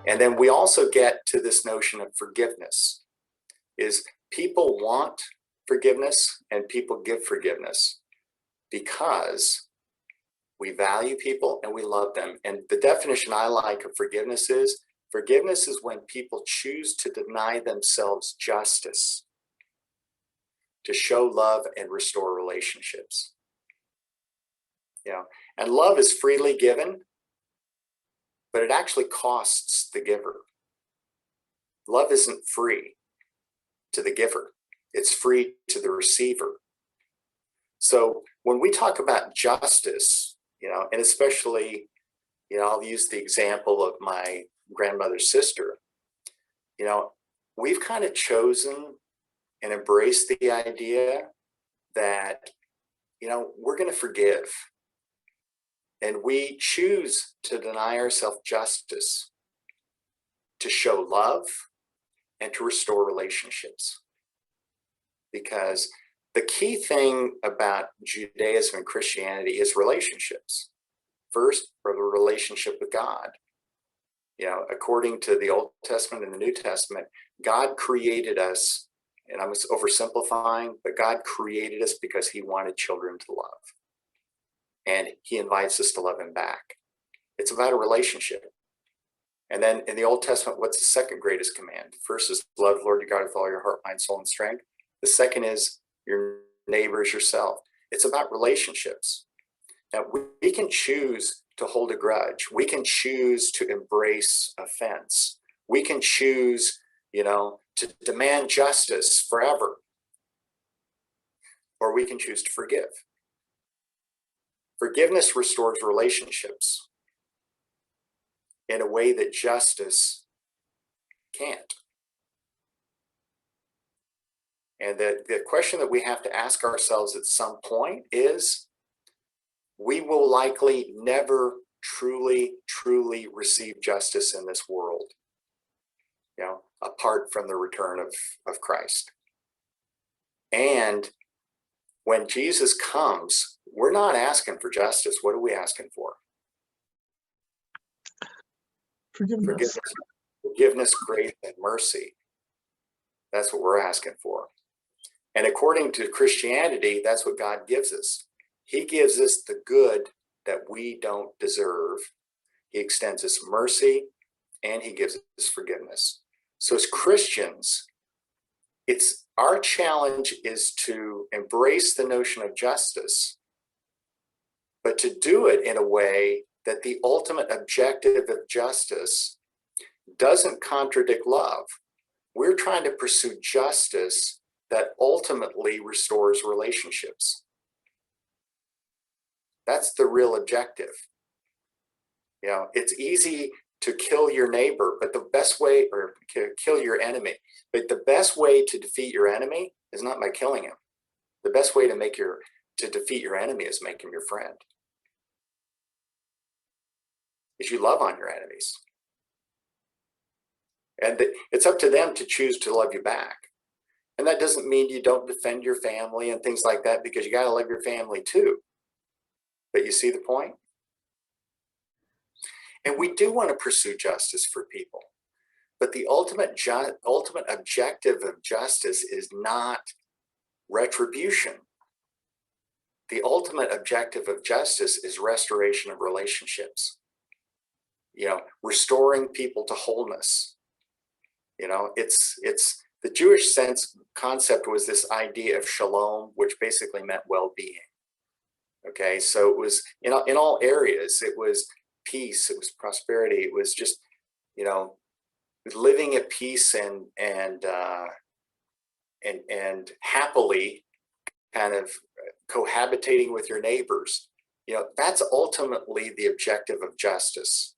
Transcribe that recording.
And then we also get to this notion of forgiveness, is people want forgiveness and people give forgiveness because we value people and we love them. And the definition I like of forgiveness is when people choose to deny themselves justice to show love and restore relationships. And love is freely given, but it actually costs the giver. Love isn't free to the giver. It's free to the receiver. So when we talk about justice, and especially, I'll use the example of my grandmother's sister, we've kind of chosen and embraced the idea that, we're going to forgive. And we choose to deny ourselves justice to show love and to restore relationships. Because the key thing about Judaism and Christianity is relationships. First, for the relationship with God. According to the Old Testament and the New Testament, God created us, and I'm oversimplifying, but God created us because he wanted children to love. And he invites us to love him back. It's about a relationship. And then in the Old Testament, what's the second greatest command? First is love the Lord your God with all your heart, mind, soul, and strength. The second is your neighbor as yourself. It's about relationships. Now, we can choose to hold a grudge. We can choose to embrace offense. We can choose, to demand justice forever. Or we can choose to forgive. Forgiveness restores relationships in a way that justice can't. And the question that we have to ask ourselves at some point is, we will likely never truly receive justice in this world, apart from the return of Christ. And when Jesus comes, we're not asking for justice. What are we asking for? Forgiveness, grace, and mercy. That's what we're asking for. And according to Christianity, that's what God gives us. He gives us the good that we don't deserve. He extends us mercy, and he gives us forgiveness. So as Christians, our challenge is to embrace the notion of justice, but to do it in a way that the ultimate objective of justice doesn't contradict love. We're trying to pursue justice that ultimately restores relationships. That's the real objective. It's easy to kill your neighbor, but the best way, or kill your enemy, but the best way to defeat your enemy is not by killing him. The best way to defeat your enemy is make him your friend. Is you love on your enemies. And it's up to them to choose to love you back. And that doesn't mean you don't defend your family and things like that, because you got to love your family too. But you see the point? And we do want to pursue justice for people. But the ultimate objective of justice is not retribution. The ultimate objective of justice is restoration of relationships. Restoring people to wholeness. It's the Jewish concept was this idea of shalom, which basically meant well-being. Okay, so it was in all areas. It was peace. It was prosperity. It was just living at peace and happily, kind of cohabitating with your neighbors. That's ultimately the objective of justice.